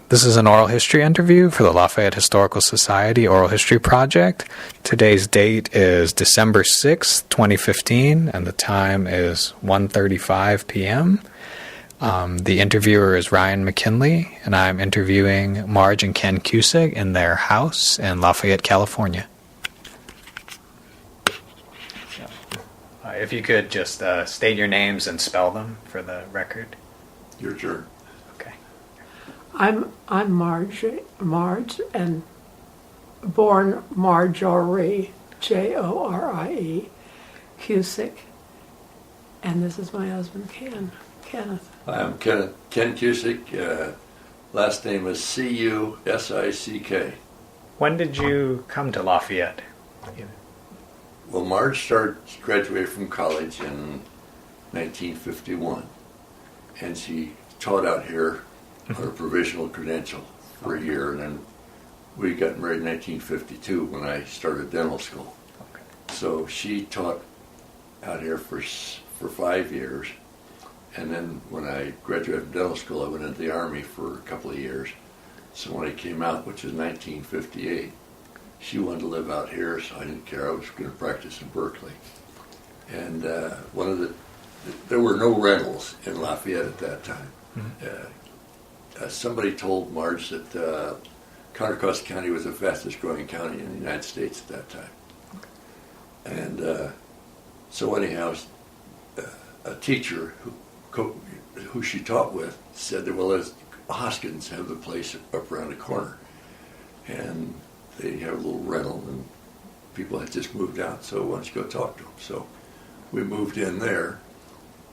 This is an oral history interview for the Lafayette Historical Society Oral History Project. Today's date is December 6th, 2015, and the time is 1:35 p.m. The interviewer is Ryan McKinley, and I'm interviewing Marge and Ken Cusick in their house in Lafayette, California. If you could just state your names and spell them for the record. Your turn. Okay. I'm Marge, and born Marjorie, Jorie, Cusick, and this is my husband, Kenneth. I'm Ken Cusick. Last name is Cusick. When did you come to Lafayette? Well, Marge graduated from college in 1951, and she taught out here on a provisional credential for a year, and then we got married in 1952 when I started dental school. Okay. So she taught out here for 5 years, and then when I graduated from dental school, I went into the Army for a couple of years. So when I came out, which was 1958, she wanted to live out here, so I didn't care. I was going to practice in Berkeley. And there were no rentals in Lafayette at that time. Mm-hmm. Somebody told Marge that Contra Costa County was the fastest growing county in the United States at that time. Okay. And so anyhow, a teacher who she taught with said that, well, Hoskins have the place up around the corner. And they have a little rental, and people had just moved out, so why don't you go talk to them? So we moved in there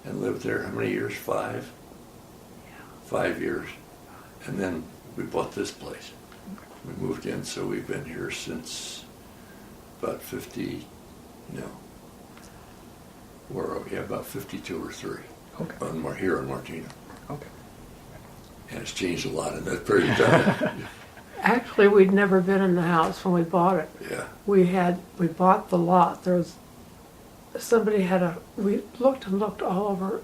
and lived there, how many years? 5? Yeah. 5 years. And then we bought this place. We moved in, so we've been here since about 50, about 52 or 3. Okay. Here in Martina. Okay. And it's changed a lot in that period of time. Actually, we'd never been in the house when we bought it. Yeah. We bought the lot. We looked all over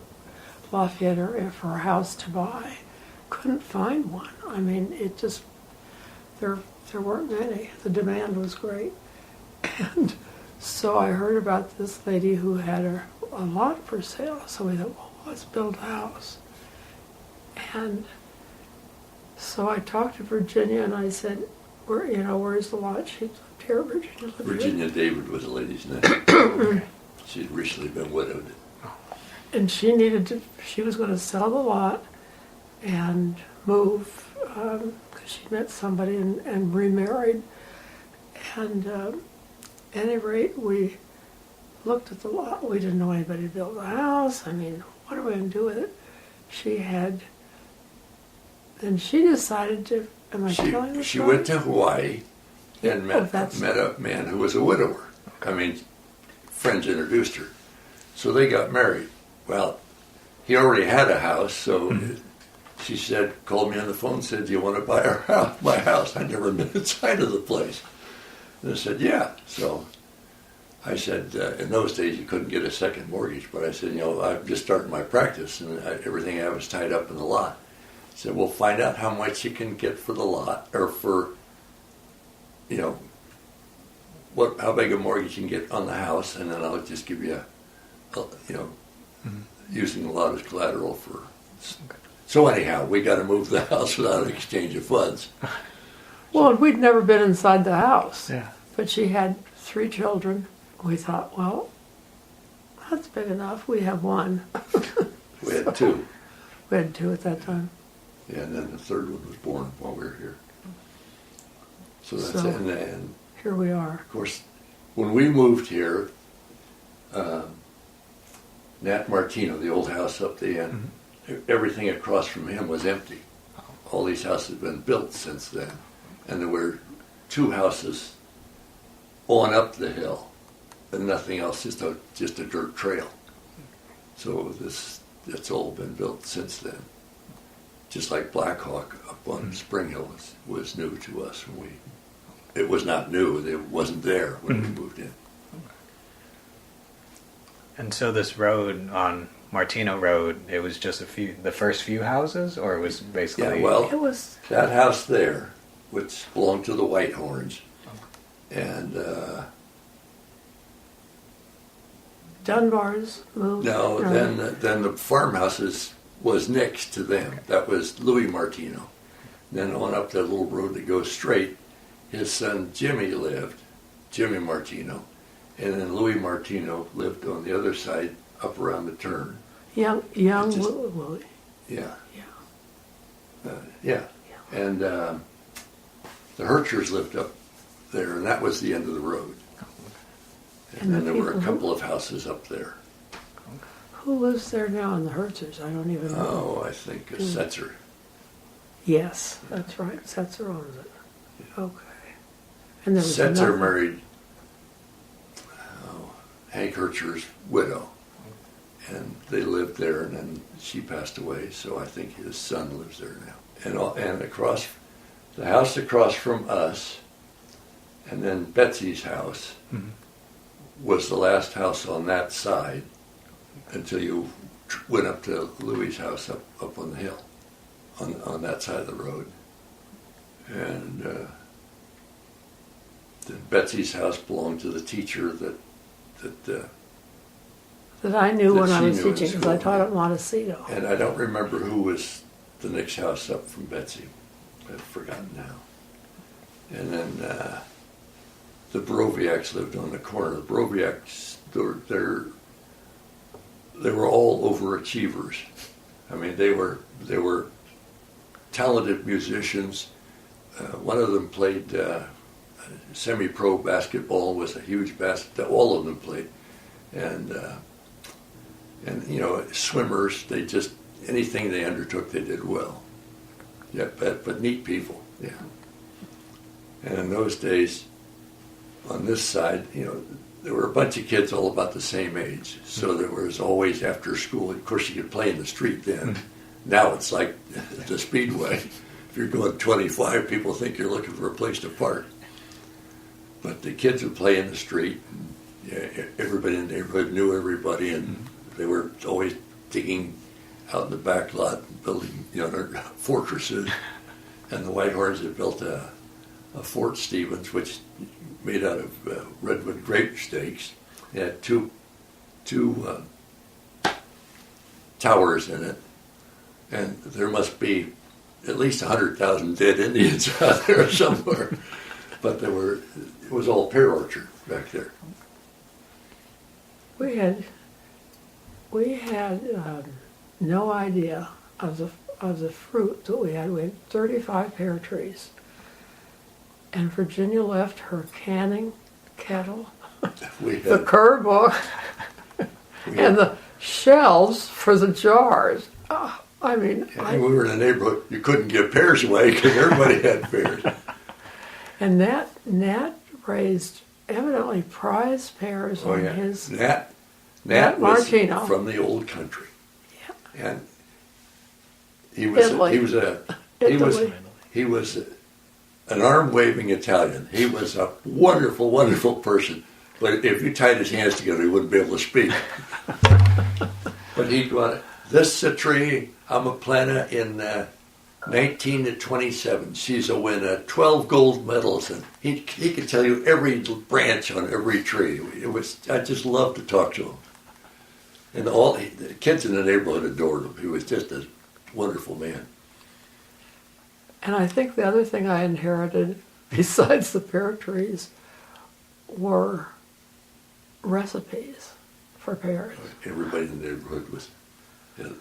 Lafayette area for a house to buy. Couldn't find one. I mean, there weren't many. The demand was great. And so I heard about this lady who had a lot for sale. So we thought, well, let's build a house. And so I talked to Virginia, and I said, where's the lot? She lived here. Virginia David was the lady's name. She'd recently been widowed. And she was going to sell the lot and move, because she met somebody and remarried. And at any rate, we looked at the lot. We didn't know anybody to build a house. I mean, what are we going to do with it? Then she decided to, am I telling the story? She went to Hawaii and met a man who was a widower. I mean, friends introduced her. So they got married. Well, he already had a house, so she called me on the phone, said, do you want to buy my house? I'd never been inside of the place. And I said, yeah. So I said, in those days you couldn't get a second mortgage, but I said, I'm just starting my practice, and everything I was tied up in the lot. He said, well, find out how much you can get for the lot, or for, how big a mortgage you can get on the house, and then I'll just give you, using the lot as collateral for. So anyhow, we got to move the house without an exchange of funds. Well, we'd never been inside the house. Yeah. But she had 3 children. We thought, well, that's big enough. We have 1. We had 2. We had 2 at that time. Yeah, and then the 3rd one was born while we were here. So that's it. And here we are. Of course, when we moved here, Nat Martino, the old house up the end, everything across from him was empty. All these houses have been built since then. And there were 2 houses on up the hill, and nothing else, just a dirt trail. So it's all been built since then. Just like Black Hawk up on Springhill was new to us. It was not new, it wasn't there when we moved in. And so this road on Martino Road, it was just the first few houses, or it was basically... Yeah, well, It was, that house there, which belonged to the Whitehorns, and Dunbar's moved. no, then the farmhouses was next to them. That was Louis Martino. Then on up that little road that goes straight, his son Jimmy lived, Jimmy Martino, and then Louis Martino lived on the other side, up around the turn. Young Just- Willie. Yeah, Yeah. yeah. And the Herchers lived up there, and that was the end of the road. And And then the there were a people who- couple of houses up there. Who lives there now in the Hertzers? I don't even know. Oh, I think a Setzer. Yes, that's right. Setzer owns it. Okay. And there was Setzer another- married Hank Hercher's widow, and they lived there, and then she passed away, so I think his son lives there now. And across, the house across from us, and then Betsy's house, was the last house on that side until you went up to Louis' house up on the hill, on that side of the road. And then Betsy's house belonged to the teacher that that I knew that when I she was knew in teaching, because I school, taught yeah. at Montecito. and I don't remember who was the next house up from Betsy. I've forgotten now. And then the Broviacs lived on the corner. The Broviacs, they were all overachievers. I mean, they were talented musicians. One of them played semi-pro basketball. Was a huge all of them played, and you know, swimmers. They just anything they undertook, they did well. Yeah, but neat people. Yeah. And in those days, on this side, you know, there were a bunch of kids all about the same age. So there was always after school. Of course, you could play in the street then. Now it's like the Speedway. If you're going 25, people think you're looking for a place to park. But the kids would play in the street. And, yeah, everybody in the neighborhood knew everybody, and they were always digging out in the back lot, and building, you know, their fortresses. And the Whitehorns had built a Fort Stevens, which made out of redwood grape stakes. It had two towers in it, and there must be at least 100,000 dead Indians out there somewhere. But it was all pear orchard back there. We had no idea of the fruit that we had. We had 35 pear trees, and Virginia left her canning kettle, We the had, curd book, and the shelves for the jars. Oh, I mean, and we were in a neighborhood, you couldn't give pears away because everybody had pears. and Nat raised evidently prize pears Oh on yeah, his. Nat Nat was Martino. from the old country, Yeah. and he was Italy. an arm waving Italian. He was a wonderful, wonderful person. But if you tied his hands together, he wouldn't be able to speak. But he'd go on, this is a tree I'm a planter in 19 to 27. She's a winner, 12 gold medals, and he could tell you every branch on every tree. I just loved to talk to him. And the kids in the neighborhood adored him. He was just a wonderful man. And I think the other thing I inherited, besides the pear trees, were recipes for pears. Everybody in the neighborhood was.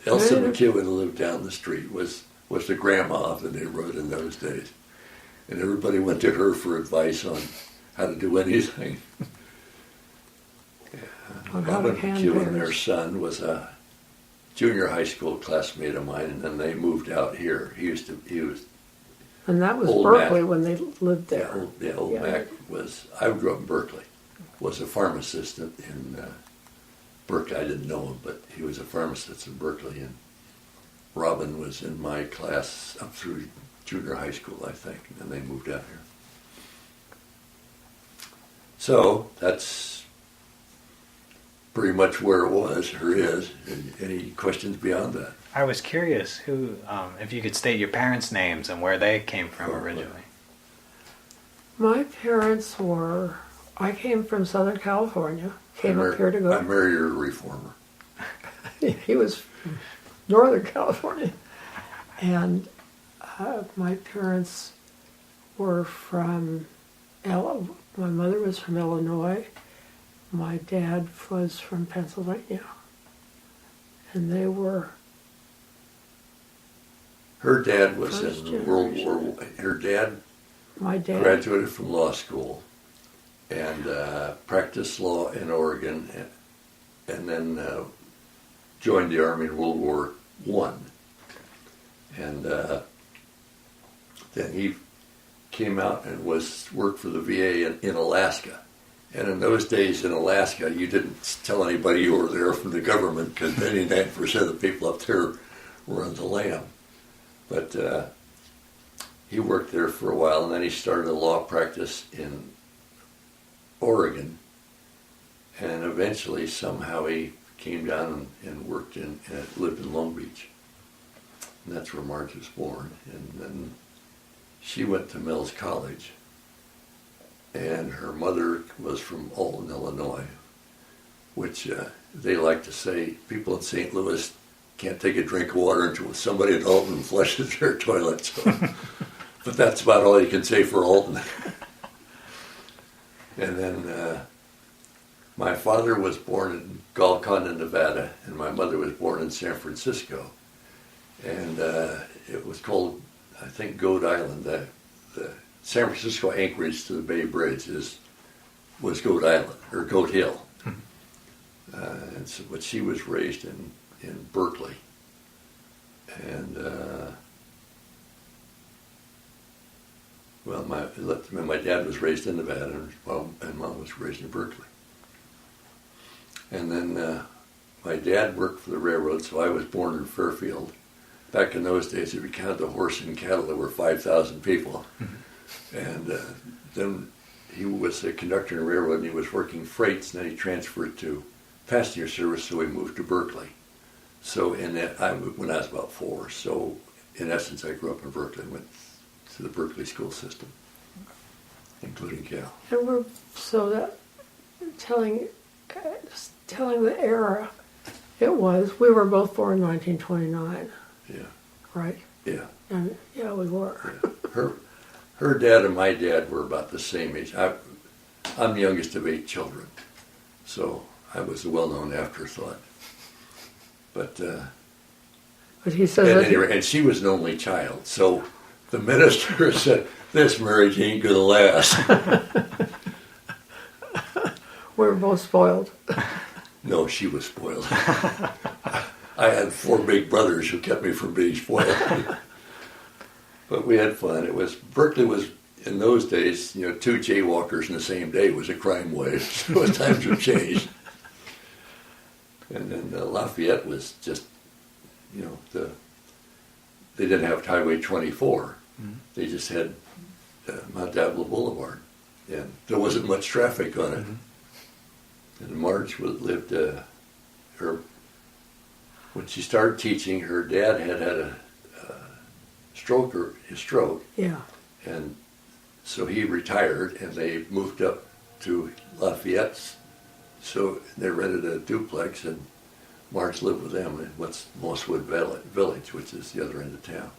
Elsa McEwen, who lived down the street, was the grandma of the neighborhood in those days. And everybody went to her for advice on how to do anything. On how to Robin can McEwen, their pears. son, was a junior high school classmate of mine, and then they moved out here. He was And that was Old Berkeley Mac. when they lived there. old Yeah. Mac was. I grew up in Berkeley. Was a farm assistant in Berkeley. I didn't know him, but he was a pharmacist in Berkeley, and Robin was in my class up through junior high school, I think, and then they moved out here. So that's pretty much where it was or is. Any questions beyond that? I was curious who, if you could state your parents' names and where they came from originally. My parents were, I came from Southern California, came up here to I go. married a reformer. He was from Northern California. And my parents were from, my mother was from Illinois. My dad was from Pennsylvania. And they were... Her dad was First in World generation. War. Her dad My dad... graduated from law school and practiced law in Oregon, and then joined the Army in World War I. And then he came out and worked for the VA in Alaska. And in those days in Alaska, you didn't tell anybody you were there from the government because 99% of the people up there were on the lam. But he worked there for a while, and then he started a law practice in Oregon. And eventually, somehow, he came down and worked lived in Long Beach. And that's where Marge was born. And then she went to Mills College. And her mother was from Alton, Illinois, which they like to say, people in St. Louis can't take a drink of water until somebody at Alton flushes their toilet. So. But that's about all you can say for Alton. And then my father was born in Golconda, Nevada, and my mother was born in San Francisco. And it was called, I think, Goat Island. The San Francisco anchorage to the Bay Bridge was Goat Island, or Goat Hill. And so, but she was raised in Berkeley. And, well, my dad was raised in Nevada, and Mom was raised in Berkeley. And then my dad worked for the railroad, so I was born in Fairfield. Back in those days, if you counted the horse and cattle, there were 5,000 people. And then he was a conductor in a railroad, and he was working freights, and then he transferred to passenger service, so he moved to Berkeley. So when I was about 4, so in essence, I grew up in Berkeley and went to the Berkeley school system, including Cal. And we're, so that, telling the era it was, we were both born in 1929, Yeah, right? yeah. And yeah, we were. Yeah. Her dad and my dad were about the same age. I'm the youngest of 8 children, so I was a well-known afterthought. But he says at that any rate, and she was an only child, so the minister said, "This marriage ain't gonna last." we were both spoiled. No, she was spoiled. I had 4 big brothers who kept me from being spoiled. But we had fun. Berkeley was, in those days, 2 jaywalkers in the same day was a crime wave. So times have changed. And then Lafayette was just, they didn't have Highway 24. Mm-hmm. They just had Mount Diablo Boulevard. And there wasn't much traffic on it. Mm-hmm. And Marge lived, when she started teaching, her dad had a stroke. Yeah. And so he retired, and they moved up to Lafayette. So they rented a duplex, and Marge lived with them in what's Mosswood Village, which is the other end of town.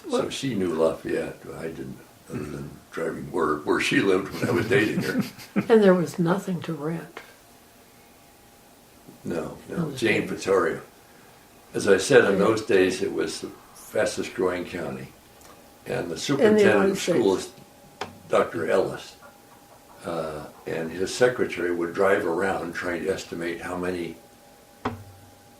So she knew Lafayette. I didn't, other than driving where she lived when I was dating her. And there was nothing to rent. No. Jane Vittoria. As I said, in those days, it was the fastest growing county. And the superintendent of schools, Dr. Ellis, and his secretary would drive around trying to estimate how many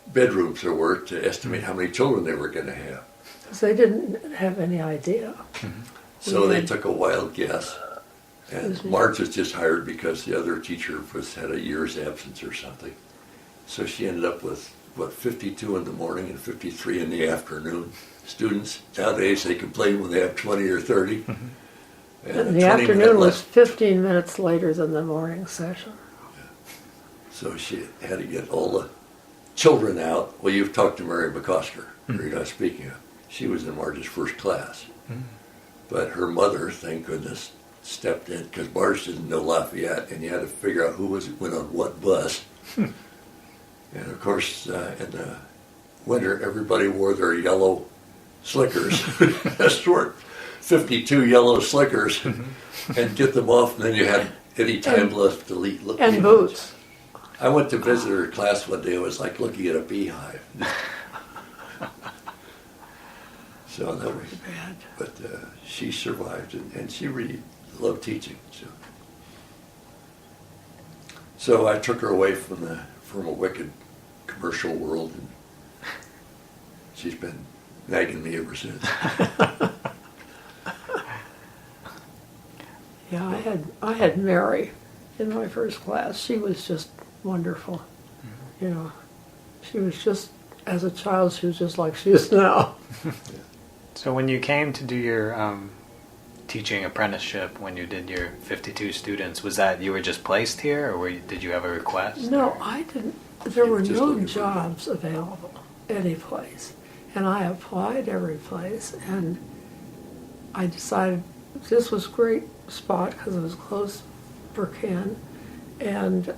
bedrooms there were to estimate how many children they were going to have. Because they didn't have any idea. Mm-hmm. So they took a wild guess. And Marge was just hired because the other teacher had a year's absence or something. So she ended up with, 52 in the morning and 53 in the afternoon. Students, nowadays, they complain when they have 20 or 30. Mm-hmm. And the afternoon was 15 minutes later than the morning session. Yeah. So she had to get all the children out. Well, you've talked to Mary McCosker, who you're not speaking of. She was in Marge's first class. But her mother, thank goodness, stepped in because Marge didn't know Lafayette, and you had to figure out who went on what bus. And of course, in the winter, everybody wore their yellow slickers, short 52 yellow slickers, and get them off, and then you had any time left to look. And boots. I went to visit her class one day. It was like looking at a beehive. So that was bad. But she survived, and she really loved teaching. So I took her away from a wicked commercial world, and she's been nagging me ever since. Yeah, I had Mary in my first class. She was just wonderful. You know, she was just, as a child, she was just like she is now. So when you came to do your teaching apprenticeship, when you did your 52 students, was that you were just placed here, or did you have a request? No, I didn't. There You were were just no looking for jobs available any place. And I applied every place, and I decided this was a great spot because it was close for Ken. And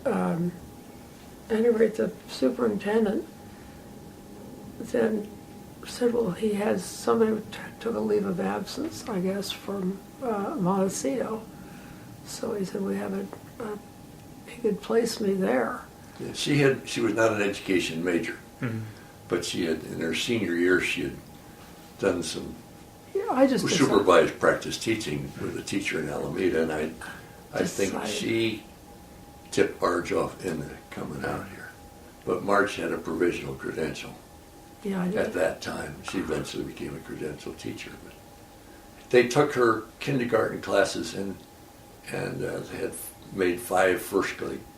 at any rate, the superintendent then said, well, he has somebody who took a leave of absence, I guess, from Montecito. So he said, he could place me there. Yeah, she was not an education major, but she had, in her senior year, she had done some Yeah, I just supervised practice teaching with a teacher in Alameda, and I think she tipped Marge off into coming out here. But Marge had a provisional credential. Yeah, I did. At that time. She eventually became a credentialed teacher. But they took her kindergarten classes and they had made 5 first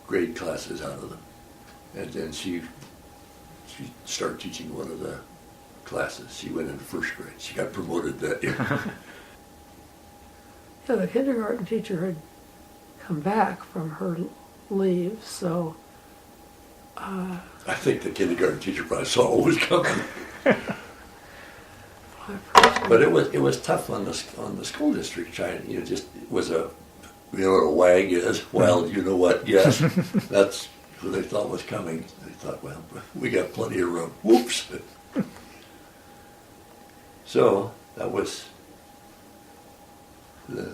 grade classes out of them. And then she started teaching one of the classes. She went into first grade. She got promoted that year. Yeah, the kindergarten teacher had come back from her leave, so I think the kindergarten teacher probably saw what was coming. But it was tough on the school district trying. Just was a, what a wag is. Well, you know what? Yes, that's who they thought was coming. They thought, well, we got plenty of room. Whoops. So that was well,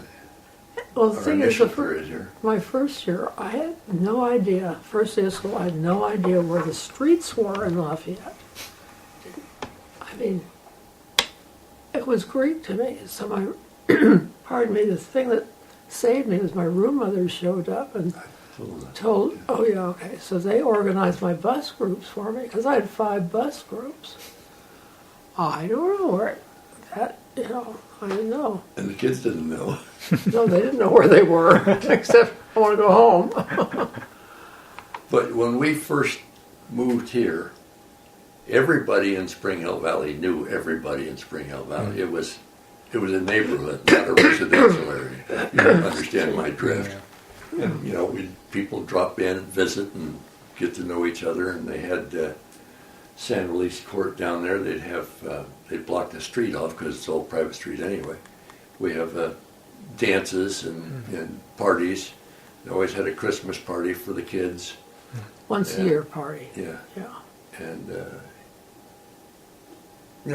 the our thing is, initial period here. my first year, I had no idea. First day of school, I had no idea where the streets were in Lafayette. I mean, it was Greek to me. So pardon me, the thing that saved me was my room mother showed up and told, oh yeah, okay. So they organized my bus groups for me because I had 5 bus groups. I don't know where I didn't know. And the kids didn't know. No, they didn't know where they were, except I want to go home. But when we first moved here, everybody in Springhill Valley knew everybody in Springhill Valley. It was a neighborhood, not a residential area. You understand my drift. And people drop in and visit and get to know each other. And they had San Luis Court down there. They'd block the street off because it's all private street anyway. We have dances and parties. They always had a Christmas party for the kids. Once a year party. Yeah. Yeah. And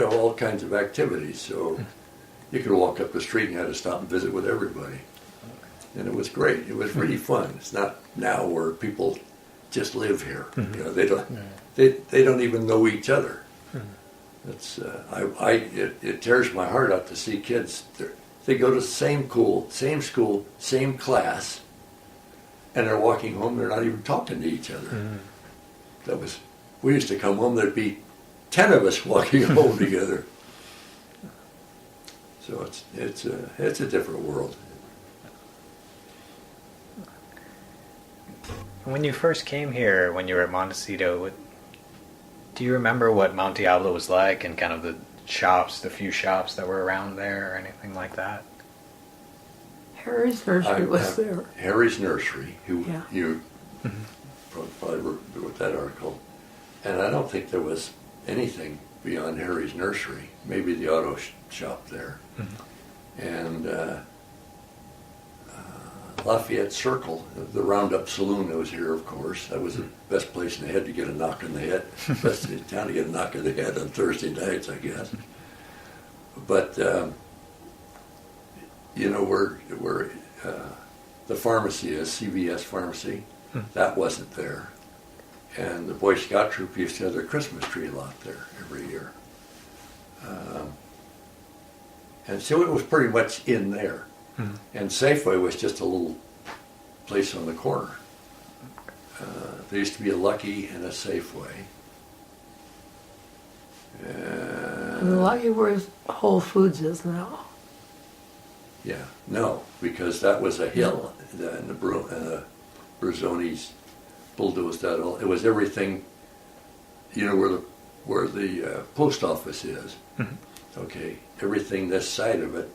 all kinds of activities. So you could walk up the street and had to stop and visit with everybody. And it was great. It was really fun. It's not now where people just live here. They don't even know each other. It's it tears my heart out to see kids. They go to the same school, same class, and they're walking home. They're not even talking to each other. We used to come home. There'd be 10 of us walking home together. So it's a different world. When you first came here, when you were at Montecito, do you remember what Mount Diablo was like and kind of the few shops that were around there or anything like that? Harry's Nursery was there. Harry's Nursery, who you probably wrote that article. And I don't think there was anything beyond Harry's nursery, maybe the auto shop there. Mm-hmm. And Lafayette Circle, the Roundup Saloon that was here, of course. That was the best place in the head to get a knock in the head. Best in town to get a knock in the head on Thursday nights, I guess. But, you know, where the pharmacy is, CVS Pharmacy, that wasn't there. And the Boy Scout troop used to have their Christmas tree lot there every year. And so it was pretty much in there. Mm-hmm. And Safeway was just a little place on the corner. There used to be a Lucky and a Safeway. And Lucky where Whole Foods is now. Yeah, no, because that was a hill, and the Berzonis bulldozed that all. It was everything, you know, where the post office is. Mm-hmm. Okay, everything this side of it,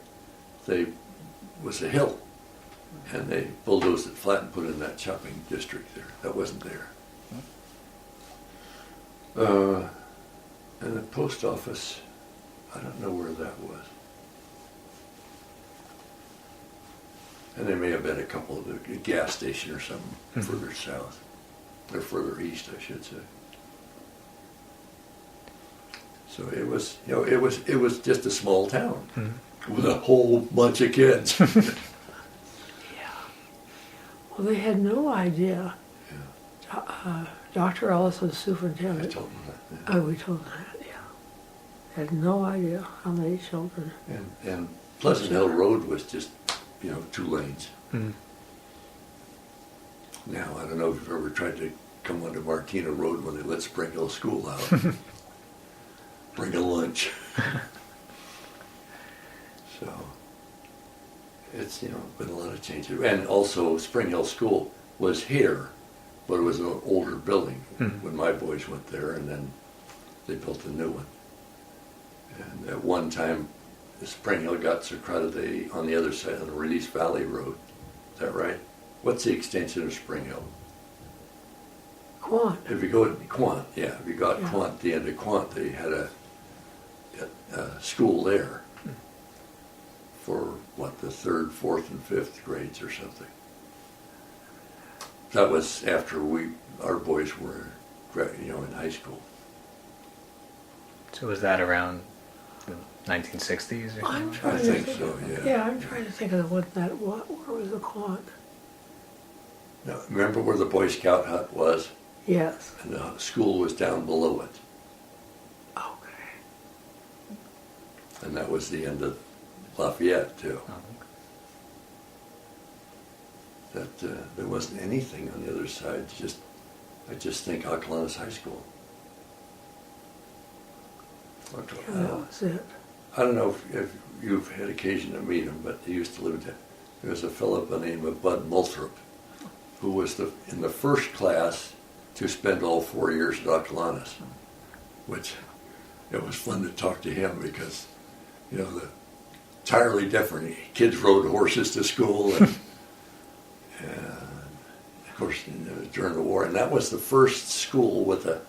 was a hill, and they bulldozed it flat and put in that shopping district there. That wasn't there. And the post office, I don't know where that was. And there may have been a couple of a gas station or something further south, or further east, I should say. So it was, you know, it was just a small town. Mm-hmm. With a whole bunch of kids. Yeah. Well, they had no idea. Yeah. Dr. Ellis was superintendent. I told him that. Yeah. Oh, we told him that, yeah. Had no idea how many children. And Pleasant Hill Road was just, you know, 2 lanes. Mm-hmm. Now, I don't know if you've ever tried to come onto Martina Road when they let Springhill School out. Bring a lunch. So, it's, you know, been a lot of changes. And also, Springhill School was here, but it was an older building when my boys went there, and then they built a new one. And at one time, Springhill got so crowded on the other side of the Release Valley Road. Is that right? What's the extension of Springhill? Quant. If you go to Quant, yeah. If you got Quant, at the end of Quant, they had a school there. For what, the 3rd, 4th, and 5th grades or something. That was after our boys were, you know, in high school. So was that around the 1960s or something? I think so, yeah. Yeah, I'm trying to think of where was the Quant? Now, remember where the Boy Scout hut was? Yes. And the school was down below it. Okay. And that was the end of Lafayette, too. Oh, okay. That there wasn't anything on the other side. I just think Ocalanis High School. Yeah, that was it. I don't know if you've had occasion to meet him, but he used to live there. There was a fellow by the name of Bud Multhrop, who was in the first class to spend all 4 years at Ocalanis, which it was fun to talk to him because, you know, entirely different. Kids rode horses to school, and of course during the war, and that was the first school that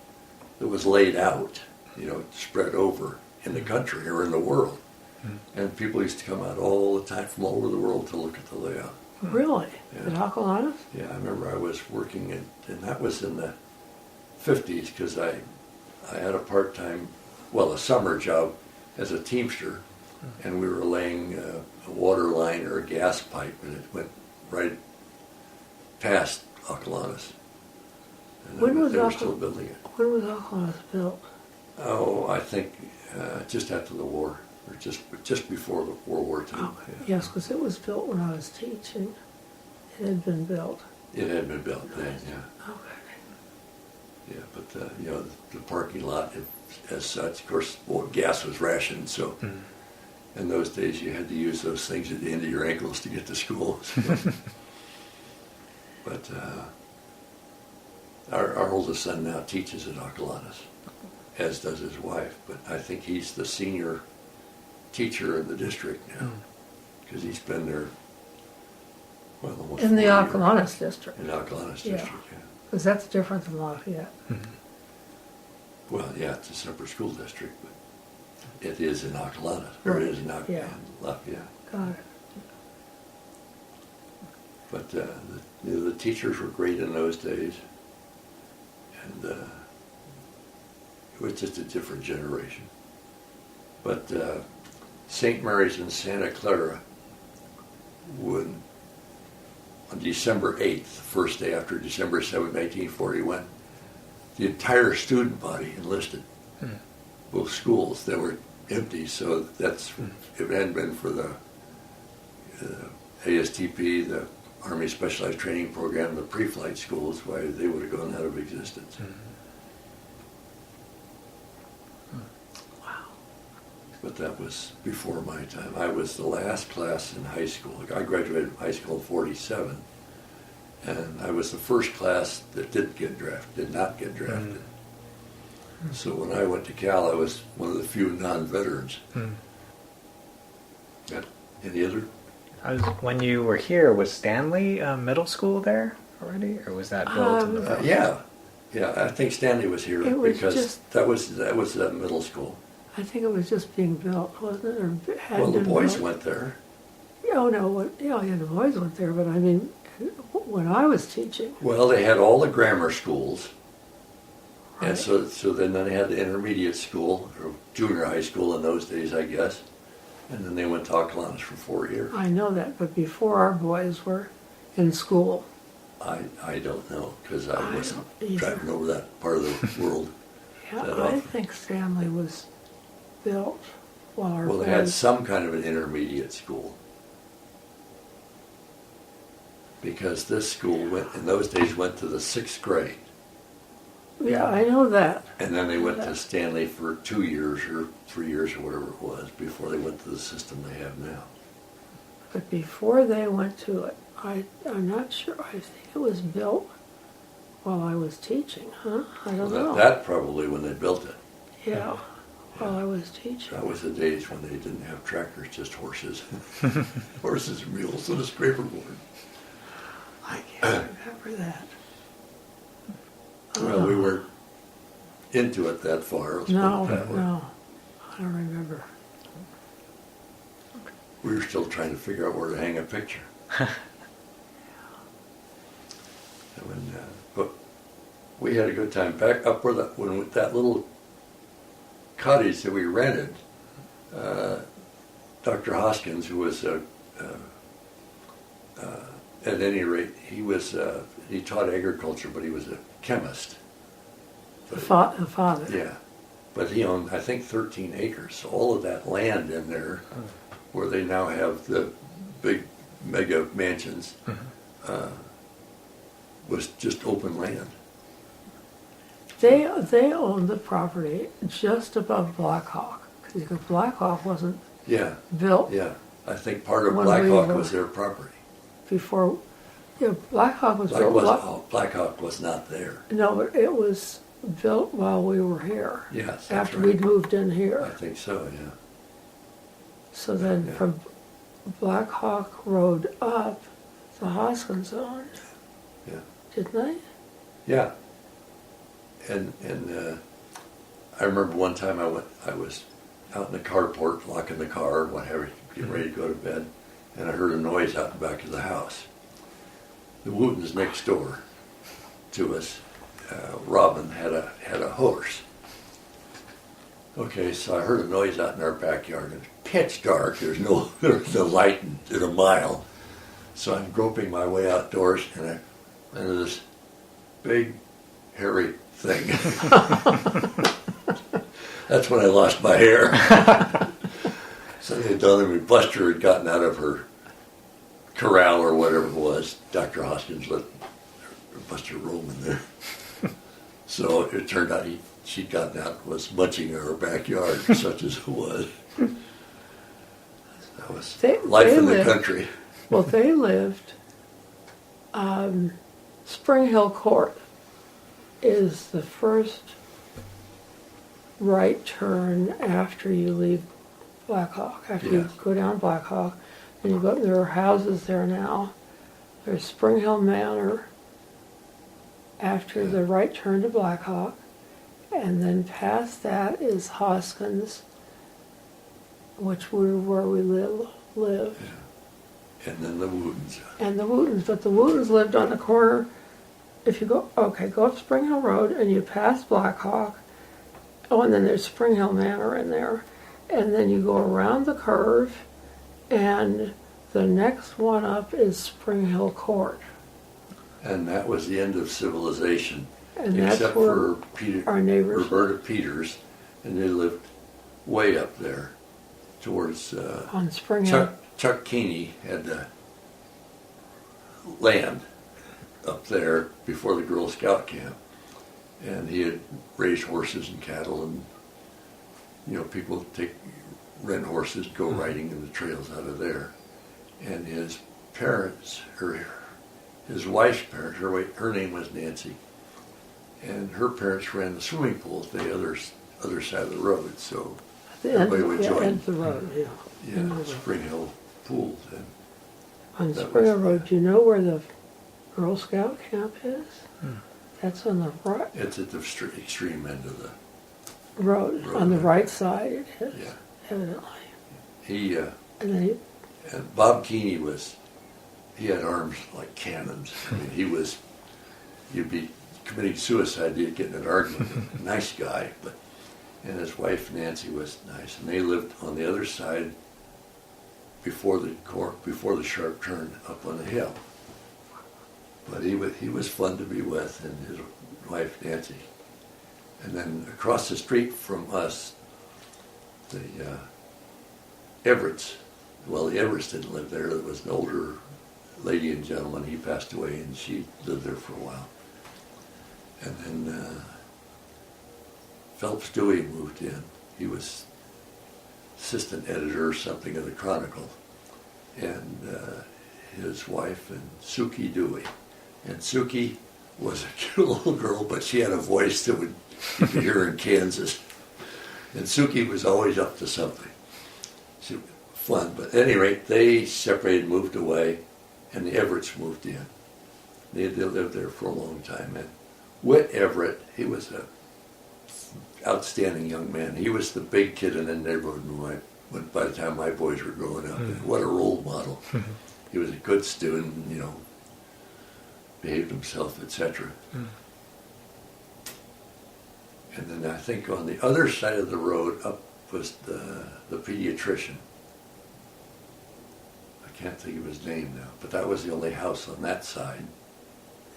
was laid out, you know, spread over in the country or in the world, and people used to come out all the time from all over the world to look at the layout. Really? Yeah. At Ocalanis? Yeah, I remember I was working and that was in the 50s because I had a summer job as a Teamster. And we were laying a water line or a gas pipe, and it went right past Ocalanis. And When was they were still building it. When was Ocalanis built? Oh, I think just after the war, or just before the World War II. Oh, yeah. Yes, because it was built when I was teaching. It had been built. It had been built then, yeah. Okay. Yeah, but you know, the parking lot, as such, of course, gas was rationed, so. In those days, you had to use those things at the end of your ankles to get to school. But our oldest son now teaches at Ocalanis, as does his wife. But I think he's the senior teacher in the district now, because he's been there, well, almost In the 40 years. Ocalanis district. In the Ocalanis district, yeah. Because that's different than Lafayette. Well, yeah, it's a separate school district, but it is in Ocalana, or it is in Yeah. Lafayette. Got it. But the teachers were great in those days, and it was just a different generation. But St. Mary's in Santa Clara would, on December 8th, the first day after December 7th, 1941, the entire student body enlisted. Both schools, they were empty, so that's, if it hadn't been for the ASTP, the Army Specialized Training Program, the pre-flight schools, why they would have gone out of existence. Wow. But that was before my time. I was the last class in high school. I graduated from high school in 47, and I was the first class that did not get drafted. So when I went to Cal, I was one of the few non-veterans. Any other? When you were here, was Stanley Middle School there already, or was that built in the Yeah. I think Stanley was here It was because just- that was middle school. I think it was just being built, wasn't it? Or had Well, the been boys built. went there. Oh, no, yeah, the boys went there, but I mean, when I was teaching, Well, they had all the grammar schools, and so then they had the intermediate school or junior high school in those days, I guess, and then they went to Ocalanas for 4 years. I know that, but before our boys were in school. I don't know because I I wasn't don't either. driving over that part of the world. Yeah, That I often. think Stanley was built while our Well, boys. they had some kind of an intermediate school. Because this school in those days went to the 6th grade. Yeah, I know that. And then they went to Stanley for 2 years or 3 years or whatever it was before they went to the system they have now. But before they went to it, I'm not sure. I think it was built while I was teaching, huh? I don't know. That probably when they built it. Yeah, while I was teaching. That was the days when they didn't have tractors, just horses. Horses and mules and a scraper board. I can't remember that. Well, we weren't into it that far. Let's No, put it that way. no, I don't remember. We were still trying to figure out where to hang a picture. But we had a good time back up where that little cottage that we rented. Dr. Hoskins, who was at any rate, he taught agriculture, but he was a chemist. The father. Yeah, but he owned, I think, 13 acres. So all of that land in there, where they now have the big mega mansions, was just open land. They owned the property just above Black Hawk, because Black Hawk wasn't Yeah, built yeah. I think part of When Black we Hawk were- was their property. before. Yeah, Black Hawk was built. Black Hawk was not there. No, but it was built while we were here. Yes, that's After right. we'd moved in I here. think so, yeah. So then Yeah. from Black Hawk Road up, the Hoskins owned, Yeah. didn't they? Yeah. And I remember one time I was out in the carport, locking the car, whatever, getting ready to go to bed, and I heard a noise out in the back of the house. The Wootens next door to us, Robin had a horse. Okay, so I heard a noise out in our backyard. It's pitch dark. There's no light in a mile. So I'm groping my way outdoors, and I ran into this big, hairy thing. That's when I lost my hair. So they had done it. Buster had gotten out of her corral or whatever it was. Dr. Hoskins let Buster roam in there. So it turned out she'd gotten out and was munching in her backyard, such as it was. That was life in the country. Well, they lived, Springhill Court is the first right turn after you leave Black Hawk. After you Yes. go down Black Hawk, and you go, there are houses there now. There's Springhill Manor, after the right turn to Blackhawk, and then past that is Hoskins, which were where we live. And then the Wootens. And the Wootens, but the Wootens lived on the corner. If you go up Springhill Road and you pass Blackhawk, and then there's Springhill Manor in there, and then you go around the curve, and the next one up is Springhill Court. And that was the end of civilization, And that's except where for our neighbors. Roberta Peters, and they lived way up there towards On Springhill. Chuck Keeney had the land up there before the Girl Scout camp, and he had raised horses and cattle, and people rent horses, go riding in the trails out of there. And his parents, his wife's parents, her name was Nancy, and her parents ran the swimming pool at the other side of the road, so everybody would join. End of the road, yeah. Yeah, Spring Hill pools. And on that Springhill was- Road, do you know where the Girl Scout camp is? That's on the right it's at the extreme end of the road. Road. On the right side, it is, yeah. evidently. He And then and Bob Keeney he had arms like cannons. I mean, you'd be committing suicide, you'd get in an argument with a nice guy, and his wife Nancy was nice, and they lived on the other side before the sharp turn up on the hill. But he was fun to be with, and his wife Nancy. And then across the street from us, the Everetts. Well, the Everetts didn't live there. There was an older lady and gentleman. He passed away, and she lived there for a while. And then Phelps Dewey moved in. He was assistant editor or something of the Chronicle. And his wife and Suki Dewey. And Suki was a cute little girl, but she had a voice that you could hear in Kansas. And Suki was always up to something. She was fun. But at any rate, they separated, moved away, and the Everetts moved in. They lived there for a long time. And Whit Everett, he was an outstanding young man. He was the big kid in the neighborhood by the time my boys were growing up. And what a role model. He was a good student, behaved himself, etc. And then I think on the other side of the road up was the pediatrician. I can't think of his name now, but that was the only house on that side.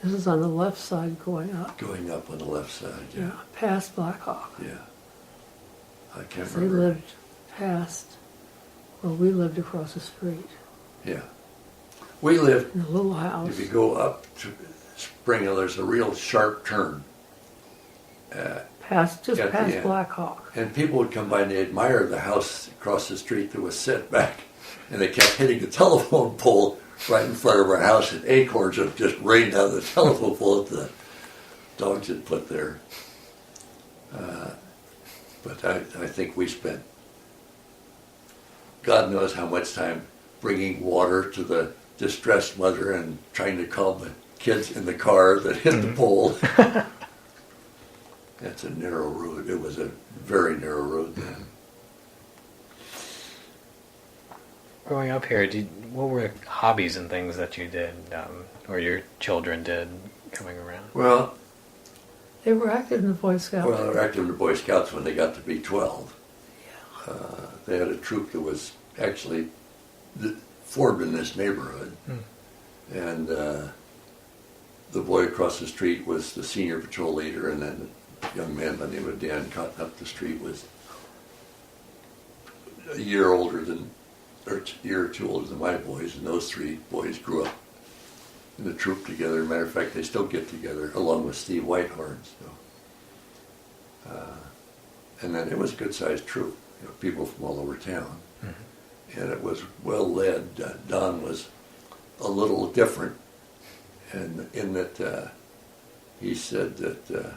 this is on the left side going up. Going up on the left side, yeah. Past Blackhawk. Yeah. I can't They remember. lived past, well, we lived across the street Yeah. We lived, in a little house. if you go up to Springhill, there's a real sharp turn. Just at the past end. Blackhawk. And people would come by and they admired the house across the street that was set back. And they kept hitting the telephone pole right in front of our house, and acorns have just rained down the telephone pole that the dogs had put there. But I think we spent God knows how much time bringing water to the distressed mother and trying to calm the kids in the car that hit the pole. That's a narrow road. It was a very narrow road then. Growing up here, what were hobbies and things that you did, or your children did, coming around? Well, They were active in the Boy Scouts. they were active in the Boy Scouts when they got to be 12. They had a troop that was actually formed in this neighborhood. And the boy across the street was the senior patrol leader, and then a young man by the name of Dan Cotton up the street was a year older than, or a year or two older than my boys, and those three boys grew up in the troop together. As a matter of fact, they still get together, along with Steve Whitehorn. So. And then it was a good-sized troop, people from all over town. And it was well led. Don was a little different, and in that he said that,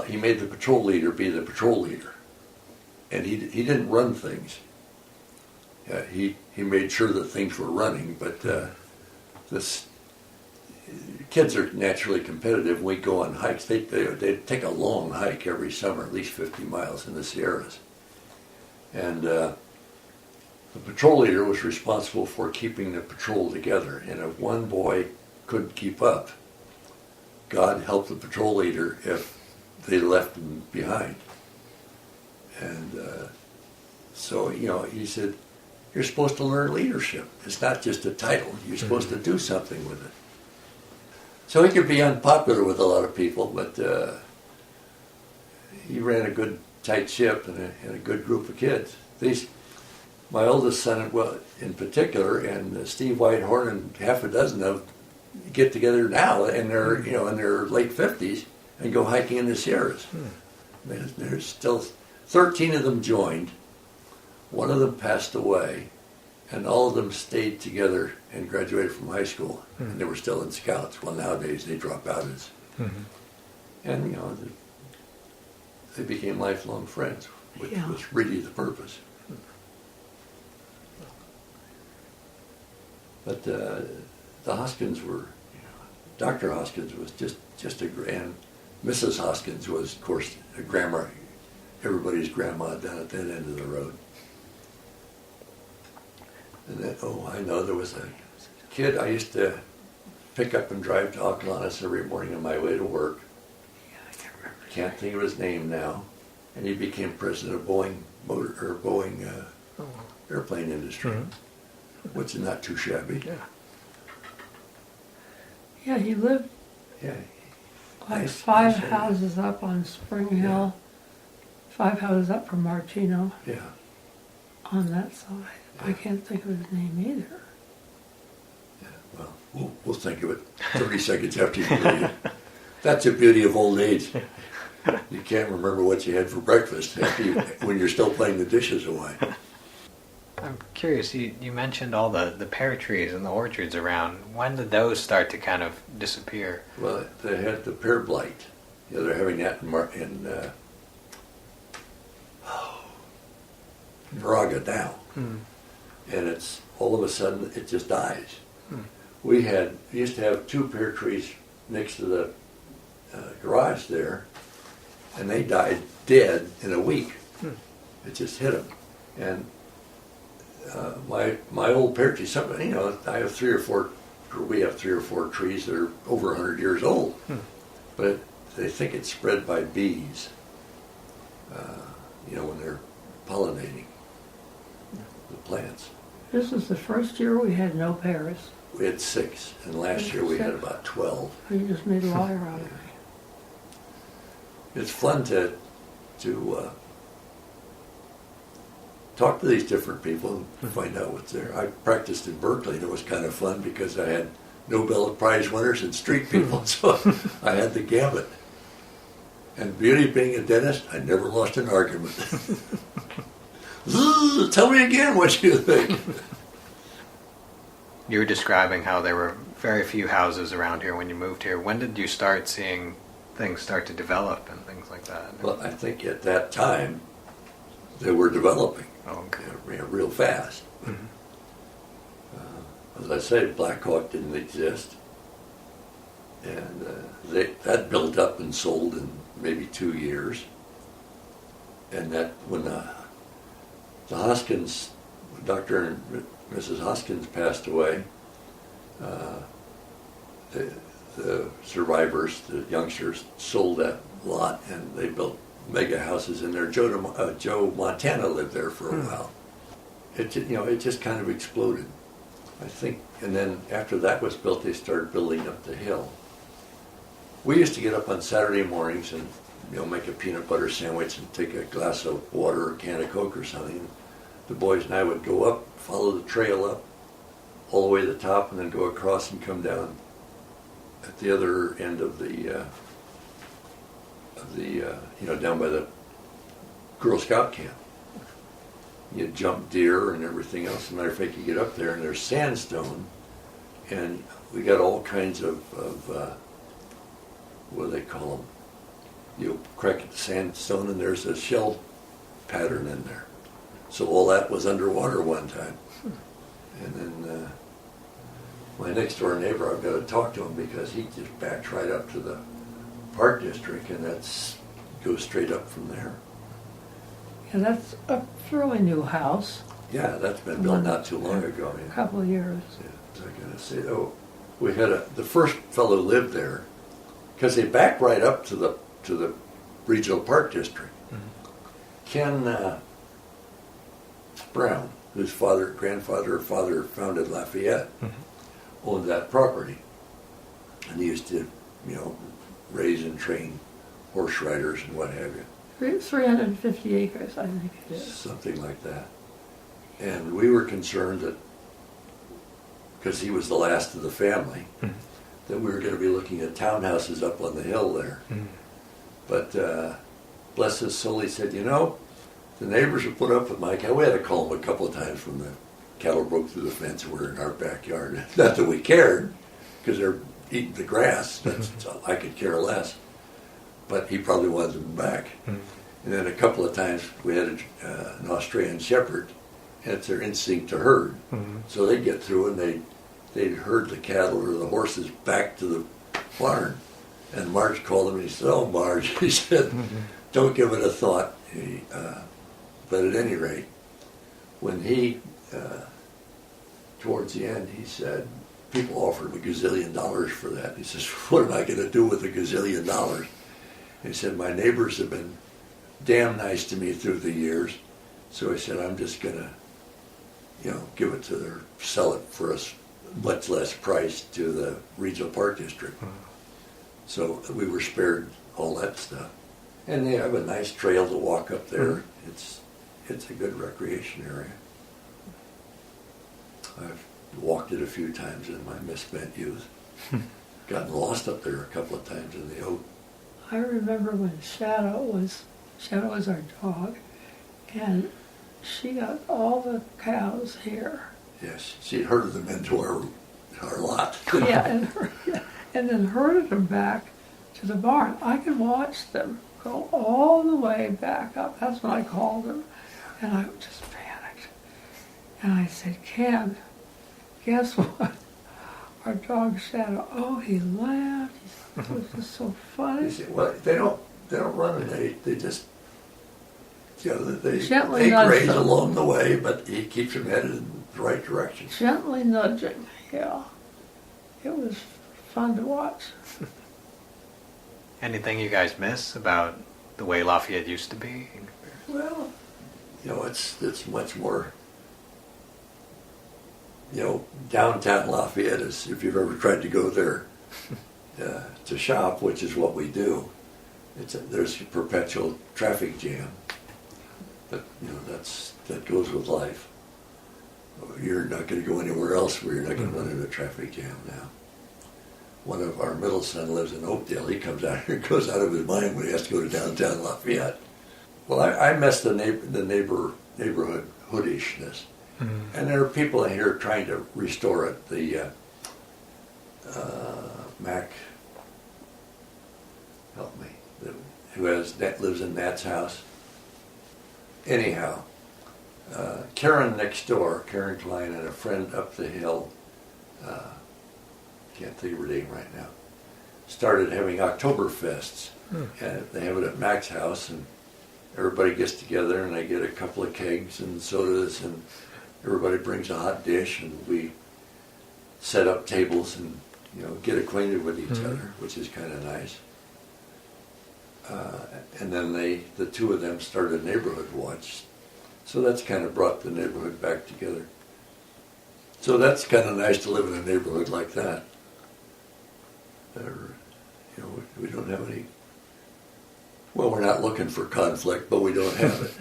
he made the patrol leader be the patrol leader. And he didn't run things. He made sure that things were running, but kids are naturally competitive. When we go on hikes, they take a long hike every summer, at least 50 miles in the Sierras. And the patrol leader was responsible for keeping the patrol together. And if one boy couldn't keep up, God help the patrol leader if they left him behind. And so, he said, you're supposed to learn leadership. It's not just a title. You're supposed to do something with it. So he could be unpopular with a lot of people, but he ran a good, tight ship and a good group of kids. My oldest son, in particular, and Steve Whitehorn and half a dozen of them get together now in their late 50s and go hiking in the Sierras. There's still 13 of them joined. One of them passed away, and all of them stayed together and graduated from high school, and they were still in Scouts. Well, nowadays they drop out and they became lifelong friends, which was really the purpose. But the Hoskins were, Dr. Hoskins was just a grand. Mrs. Hoskins was, of course, a grandma, everybody's grandma down at that end of the road. And then, I know there was a kid I used to pick up and drive to Oklanis every morning on my way to work. I can't remember. Can't think of his name now. And he became president of Boeing airplane industry, which is not too shabby. Yeah, he lived like five houses up on Springhill, 5 houses up from Martino. Yeah. On that side. I can't think of his name either. Yeah, well, we'll think of it 30 seconds after you leave. That's the beauty of old age. You can't remember what you had for breakfast when you're still playing the dishes away. I'm curious, you mentioned all the pear trees and the orchards around. When did those start to kind of disappear? Well, they had the pear blight. They're having that in Moraga now. And it's all of a sudden it just dies. We used to have 2 pear trees next to the garage there, and they died dead in a week. It just hit them. And my old pear trees, I have 3 or 4. We have 3 or 4 trees that are over 100 years old, but they think it's spread by bees. When they're pollinating the plants. This was the first year we had no pears. We had 6, and last year we had about 12. You just made a liar out of me. It's fun to talk to these different people and find out what's there. I practiced in Berkeley, and it was kind of fun because I had Nobel Prize winners and street people, so I had the gamut. And the beauty of being a dentist, I never lost an argument. Tell me again what you think. You were describing how there were very few houses around here when you moved here. When did you start seeing things start to develop and things like that? Well, I think at that time they were developing real fast. As I say, Black Hawk didn't exist. And that built up and sold in maybe 2 years. And that when the Hoskins, Dr. and Mrs. Hoskins passed away, the survivors, the youngsters, sold that lot and they built mega houses in there. Joe Montana lived there for a while. It just kind of exploded, I think. And then after that was built, they started building up the hill. We used to get up on Saturday mornings and make a peanut butter sandwich and take a glass of water or a can of Coke or something. The boys and I would go up, follow the trail up, all the way to the top, and then go across and come down at the other end of the down by the Girl Scout camp. You jump deer and everything else. As a matter of fact, you get up there and there's sandstone, and we got all kinds of what do they call them? You crack the sandstone and there's a shell pattern in there. So all that was underwater one time. And then my next door neighbor, I've got to talk to him because he just backs right up to the Park District, and goes straight up from there. And that's a fairly new house, Yeah, that's been built not too long ago. a Yeah. couple of years. Yeah, I gotta say, we had the first fellow lived there because they back right up to the regional park district. Ken Brown, whose grandfather or father founded Lafayette, owned that property, and he used to, raise and train horse riders and what have you. 350 acres, I think it is. Something like that. And we were concerned that, because he was the last of the family, that we were going to be looking at townhouses up on the hill there. But bless his soul, he said, the neighbors have put up with my cattle. We had to call them a couple of times when the cattle broke through the fence and were in our backyard. Not that we cared, because they're eating the grass. I could care less. But he probably wanted them back. And then a couple of times we had an Australian Shepherd, and it's their instinct to herd. So they'd get through and they'd herd the cattle or the horses back to the barn. And Marge called him and he said, "Oh, Marge," he said, "don't give it a thought." But at any rate, when towards the end, he said, people offered him $1 gazillion for that. He says, "What am I going to do with $1 gazillion?" He said, "My neighbors have been damn nice to me through the years." So I said, "I'm just going to, give it to sell it for a much less price to the regional park district." So we were spared all that stuff. And they have a nice trail to walk up there. It's a good recreation area. I've walked it a few times in my misspent youth. Gotten lost up there a couple of times in the oak. I remember when Shadow was our dog, and she got all the cows here. Yes, she herded them into our lot. Yeah, and then herded them back to the barn. I could watch them go all the way back up. That's when I called them, and I just panicked. And I said, "Ken, guess what? Our dog Shadow." Oh, he laughed. He said, "It was just so funny." He said, "Well, they don't run and they just, they Gently nudge graze them. along the way, but he keeps them headed in the right direction." Gently nudging, yeah. It was fun to watch. Anything you guys miss about the way Lafayette used to be? Well, it's much more, downtown Lafayette is, if you've ever tried to go there to shop, which is what we do, there's a perpetual traffic jam. But, that goes with life. You're not going to go anywhere else where you're not going to run into a traffic jam now. One of our middle son lives in Oakdale. He comes out here and goes out of his mind when he has to go to downtown Lafayette. Well, I miss the neighborhood hoodishness. And there are people in here trying to restore it. The Mac, help me, who lives in Nat's house. Anyhow, Karen next door, Karen Klein, and a friend up the hill, can't think of her name right now, started having Oktoberfests. And they have it at Mac's house, and everybody gets together, and they get a couple of kegs and sodas, and everybody brings a hot dish, and we set up tables and get acquainted with each other, which is kind of nice. And then the two of them started a neighborhood watch, so that's kind of brought the neighborhood back together. So that's kind of nice to live in a neighborhood like that. We don't have any. Well, we're not looking for conflict, but we don't have it.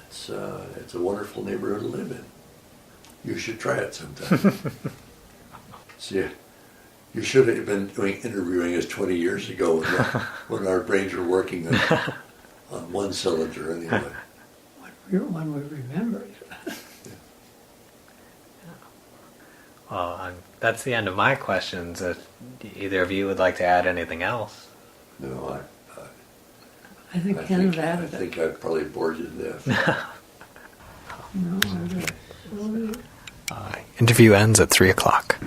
It's a wonderful neighborhood to live in. You should try it sometime. See, you should have been interviewing us 20 years ago when our brains were working on one cylinder anyway. One we remembered. Well, that's the end of my questions. If either of you would like to add anything else? No, I think Ken had added I think it. I probably bored you to death. No, I don't. Interview ends at 3 o'clock.